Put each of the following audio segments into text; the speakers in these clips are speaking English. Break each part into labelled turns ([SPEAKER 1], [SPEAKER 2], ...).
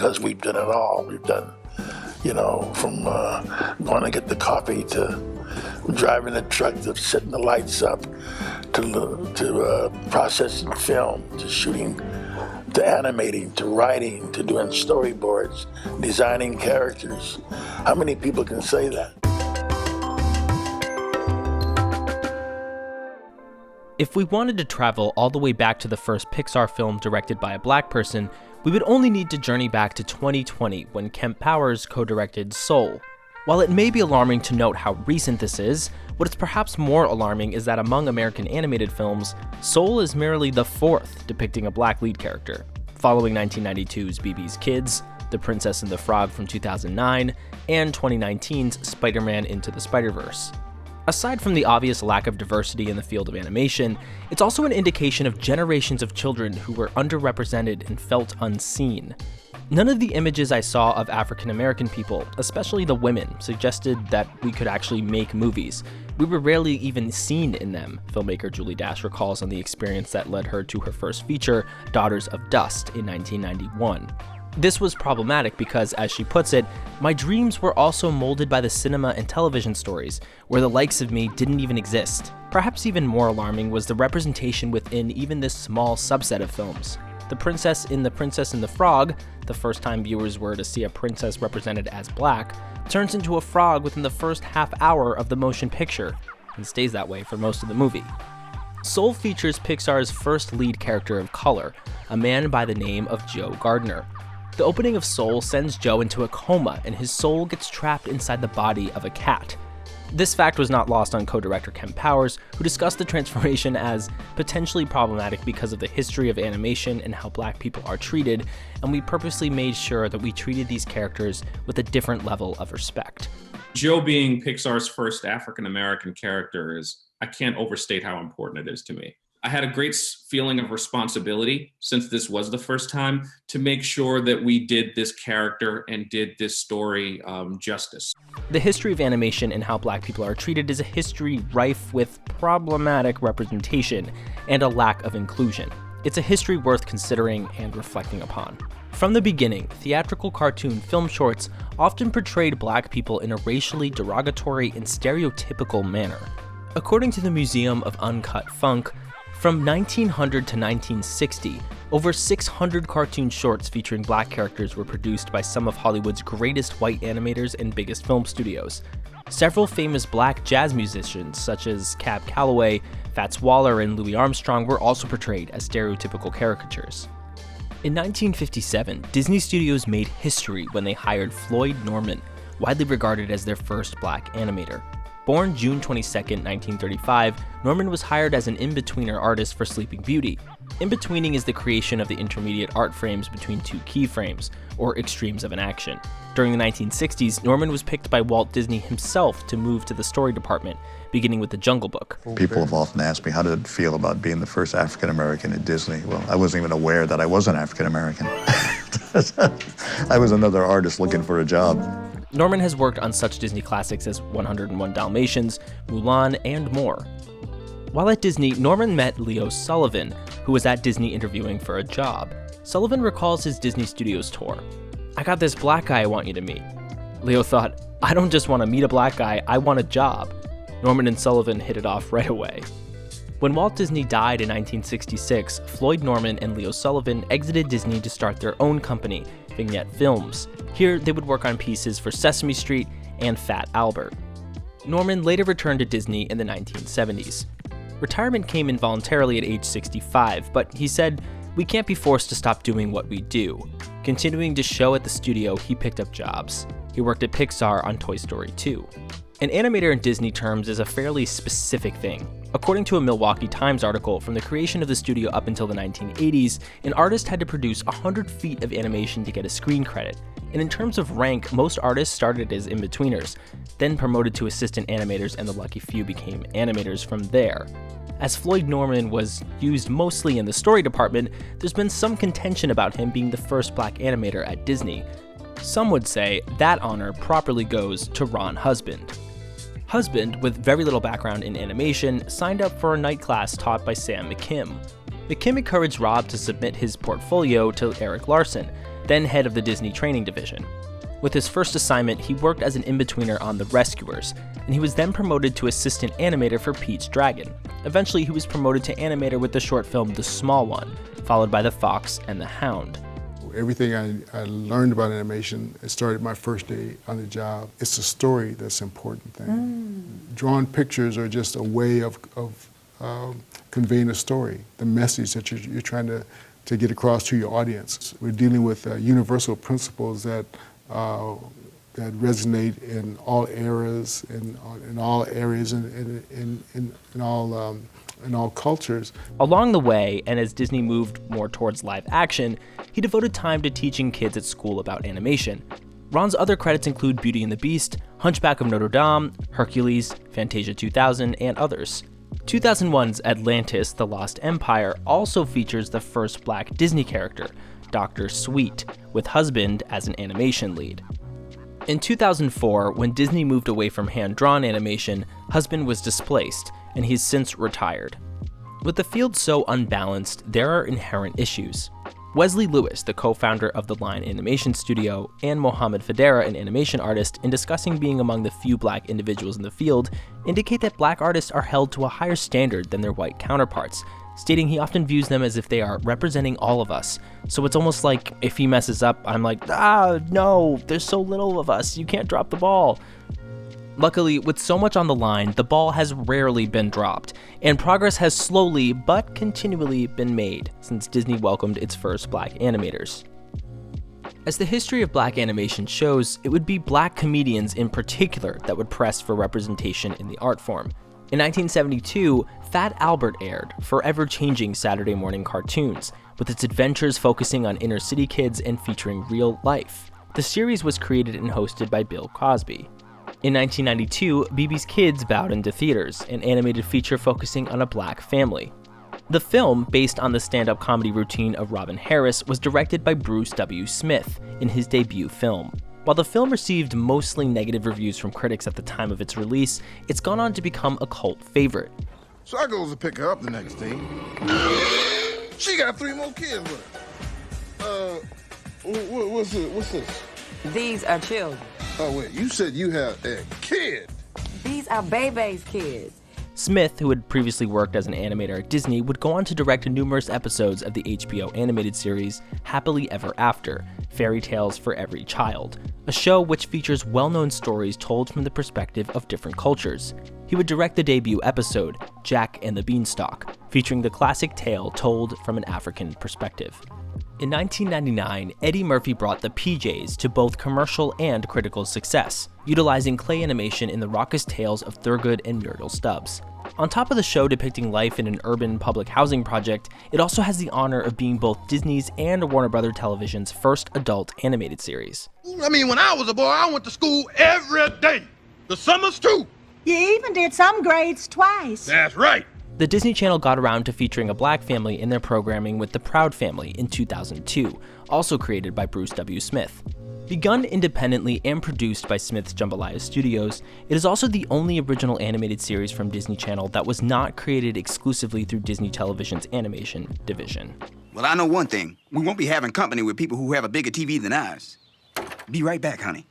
[SPEAKER 1] because we've done it all. We've done, from going to get the coffee to driving the truck to setting the lights up to processing film, to shooting, to animating, to writing, to doing storyboards, designing characters. How many people can say that?
[SPEAKER 2] If we wanted to travel all the way back to the first Pixar film directed by a black person, we would only need to journey back to 2020 when Kemp Powers co-directed Soul. While it may be alarming to note how recent this is, what is perhaps more alarming is that among American animated films, Soul is merely the fourth depicting a black lead character, following 1992's Bebe's Kids, The Princess and the Frog from 2009, and 2019's Spider-Man Into the Spiderverse. Aside from the obvious lack of diversity in the field of animation, it's also an indication of generations of children who were underrepresented and felt unseen. None of the images I saw of African American people, especially the women, suggested that we could actually make movies. We were rarely even seen in them, filmmaker Julie Dash recalls on the experience that led her to her first feature, Daughters of Dust, in 1991. This was problematic because, as she puts it, my dreams were also molded by the cinema and television stories, where the likes of me didn't even exist. Perhaps even more alarming was the representation within even this small subset of films. The Princess and the Frog, the first time viewers were to see a princess represented as black, turns into a frog within the first half hour of the motion picture, and stays that way for most of the movie. Soul features Pixar's first lead character of color, a man by the name of Joe Gardner. The opening of Soul sends Joe into a coma, and his soul gets trapped inside the body of a cat. This fact was not lost on co-director Kemp Powers, who discussed the transformation as potentially problematic because of the history of animation and how black people are treated, and we purposely made sure that we treated these characters with a different level of respect.
[SPEAKER 3] Joe being Pixar's first African-American character I can't overstate how important it is to me. I had a great feeling of responsibility, since this was the first time, to make sure that we did this character and did this story justice.
[SPEAKER 2] The history of animation and how black people are treated is a history rife with problematic representation and a lack of inclusion. It's a history worth considering and reflecting upon. From the beginning, theatrical cartoon film shorts often portrayed black people in a racially derogatory and stereotypical manner. According to the Museum of Uncut Funk, from 1900 to 1960, over 600 cartoon shorts featuring black characters were produced by some of Hollywood's greatest white animators and biggest film studios. Several famous black jazz musicians, such as Cab Calloway, Fats Waller, and Louis Armstrong, were also portrayed as stereotypical caricatures. In 1957, Disney Studios made history when they hired Floyd Norman, widely regarded as their first black animator. Born June 22, 1935, Norman was hired as an in-betweener artist for Sleeping Beauty. In-betweening is the creation of the intermediate art frames between two keyframes, or extremes of an action. During the 1960s, Norman was picked by Walt Disney himself to move to the story department, beginning with The Jungle Book.
[SPEAKER 4] People have often asked me, how did it feel about being the first African-American at Disney? Well, I wasn't even aware that I was an African-American. I was another artist looking for a job.
[SPEAKER 2] Norman has worked on such Disney classics as 101 Dalmatians, Mulan, and more. While at Disney, Norman met Leo Sullivan, who was at Disney interviewing for a job. Sullivan recalls his Disney Studios tour. "I got this black guy I want you to meet." Leo thought, "I don't just want to meet a black guy, I want a job." Norman and Sullivan hit it off right away. When Walt Disney died in 1966, Floyd Norman and Leo Sullivan exited Disney to start their own company, Vignette Films. Here, they would work on pieces for Sesame Street and Fat Albert. Norman later returned to Disney in the 1970s. Retirement came involuntarily at age 65, but he said, "We can't be forced to stop doing what we do." Continuing to show at the studio, he picked up jobs. He worked at Pixar on Toy Story 2. An animator in Disney terms is a fairly specific thing. According to a Milwaukee Times article, from the creation of the studio up until the 1980s, an artist had to produce 100 feet of animation to get a screen credit. And in terms of rank, most artists started as in-betweeners, then promoted to assistant animators, and the lucky few became animators from there. As Floyd Norman was used mostly in the story department, there's been some contention about him being the first black animator at Disney. Some would say that honor properly goes to Ron Husband. Husband, with very little background in animation, signed up for a night class taught by Sam McKim. McKim encouraged Rob to submit his portfolio to Eric Larson, then head of the Disney training division. With his first assignment, he worked as an in-betweener on The Rescuers, and he was then promoted to assistant animator for Pete's Dragon. Eventually, he was promoted to animator with the short film The Small One, followed by The Fox and the Hound.
[SPEAKER 5] Everything I learned about animation, it started my first day on the job. It's the story that's the important thing. Drawing pictures are just a way of conveying a story, the message that you're trying to get across to your audience. We're dealing with universal principles that resonate in all eras, in all areas, in all cultures.
[SPEAKER 2] Along the way, and as Disney moved more towards live action, he devoted time to teaching kids at school about animation. Ron's other credits include Beauty and the Beast, Hunchback of Notre Dame, Hercules, Fantasia 2000, and others. 2001's Atlantis: The Lost Empire also features the first Black Disney character, Dr. Sweet, with Husband as an animation lead. In 2004, when Disney moved away from hand-drawn animation, Husband was displaced, and he's since retired. With the field so unbalanced, there are inherent issues. Wesley Lewis, the co-founder of the Line Animation Studio, and Mohamed Federa, an animation artist, in discussing being among the few Black individuals in the field, indicate that Black artists are held to a higher standard than their white counterparts, stating he often views them as if they are representing all of us. So it's almost like if he messes up, I'm like, no, there's so little of us, you can't drop the ball. Luckily, with so much on the line, the ball has rarely been dropped, and progress has slowly but continually been made since Disney welcomed its first Black animators. As the history of Black animation shows, it would be Black comedians in particular that would press for representation in the art form. In 1972, Fat Albert aired, forever changing Saturday morning cartoons, with its adventures focusing on inner city kids and featuring real life. The series was created and hosted by Bill Cosby. In 1992, Bebe's Kids bowed into theaters, an animated feature focusing on a Black family. The film, based on the stand-up comedy routine of Robin Harris, was directed by Bruce W. Smith in his debut film. While the film received mostly negative reviews from critics at the time of its release, it's gone on to become a cult favorite.
[SPEAKER 6] So I goes to pick her up the next day. She got 3 more kids with her. What's this?
[SPEAKER 7] These are children.
[SPEAKER 6] Oh, wait, you said you have a kid.
[SPEAKER 7] These are Bebe's kids.
[SPEAKER 2] Smith, who had previously worked as an animator at Disney, would go on to direct numerous episodes of the HBO animated series Happily Ever After, Fairy Tales for Every Child, a show which features well-known stories told from the perspective of different cultures. He would direct the debut episode, Jack and the Beanstalk, featuring the classic tale told from an African perspective. In 1999, Eddie Murphy brought the PJs to both commercial and critical success, utilizing clay animation in the raucous tales of Thurgood and Muriel Stubbs. On top of the show depicting life in an urban public housing project, it also has the honor of being both Disney's and Warner Bros. Television's first adult animated series.
[SPEAKER 6] I mean, when I was a boy, I went to school every day. The summers, too.
[SPEAKER 8] You even did some grades twice.
[SPEAKER 6] That's right.
[SPEAKER 2] The Disney Channel got around to featuring a Black family in their programming with The Proud Family in 2002, also created by Bruce W. Smith. Begun independently and produced by Smith's Jambalaya Studios, it is also the only original animated series from Disney Channel that was not created exclusively through Disney Television's animation division.
[SPEAKER 9] Well, I know one thing. We won't be having company with people who have a bigger TV than ours. Be right back, honey.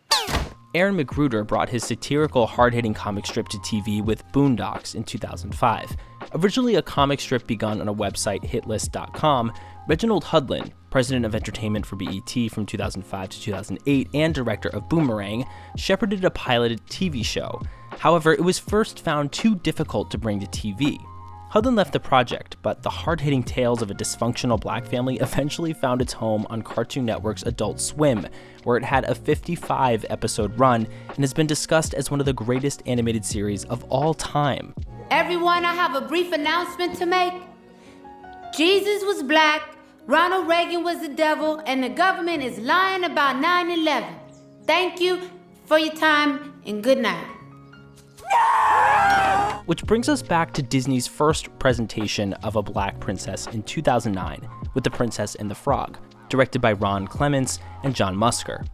[SPEAKER 2] Aaron McGruder brought his satirical, hard-hitting comic strip to TV with Boondocks in 2005. Originally a comic strip begun on a website, hitlist.com, Reginald Hudlin, president of entertainment for BET from 2005 to 2008 and director of Boomerang, shepherded a piloted TV show. However, it was first found too difficult to bring to TV. Hudlin left the project, but the hard-hitting tales of a dysfunctional Black family eventually found its home on Cartoon Network's Adult Swim, where it had a 55-episode run and has been discussed as one of the greatest animated series of all time.
[SPEAKER 10] Everyone, I have a brief announcement to make. Jesus was Black, Ronald Reagan was the devil, and the government is lying about 9/11. Thank you for your time, and good night.
[SPEAKER 2] Which brings us back to Disney's first presentation of a Black princess in 2009 with The Princess and the Frog, directed by Ron Clements and John Musker.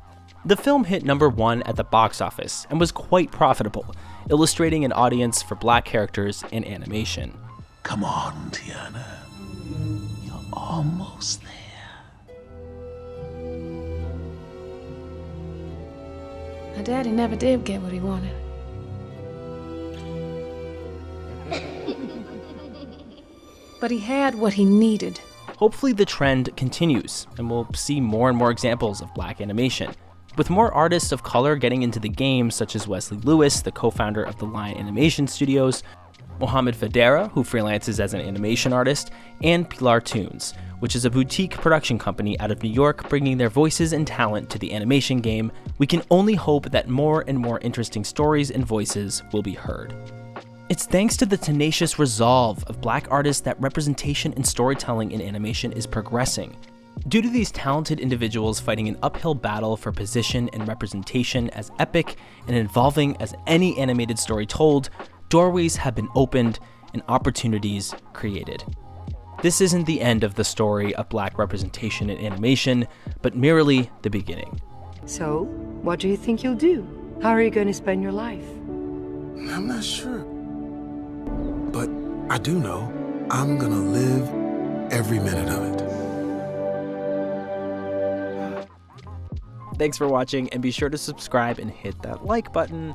[SPEAKER 2] The film hit #1 at the box office and was quite profitable, illustrating an audience for Black characters and animation.
[SPEAKER 1] Come on, Tiana. You're almost there.
[SPEAKER 11] My daddy never did get what he wanted. But he had what he needed.
[SPEAKER 2] Hopefully the trend continues, and we'll see more and more examples of black animation. With more artists of color getting into the game, such as Wesley Lewis, the co-founder of the Lion Animation Studios, Mohamed Fadera, who freelances as an animation artist, and Pilar Tunes, which is a boutique production company out of New York bringing their voices and talent to the animation game, we can only hope that more and more interesting stories and voices will be heard. It's thanks to the tenacious resolve of black artists that representation and storytelling in animation is progressing. Due to these talented individuals fighting an uphill battle for position and representation as epic and involving as any animated story told, doorways have been opened and opportunities created. This isn't the end of the story of black representation in animation, but merely the beginning.
[SPEAKER 7] So, what do you think you'll do? How are you going to spend your life?
[SPEAKER 12] I'm not sure. But I do know I'm gonna live every minute of it.
[SPEAKER 2] Thanks for watching, and be sure to subscribe and hit that like button.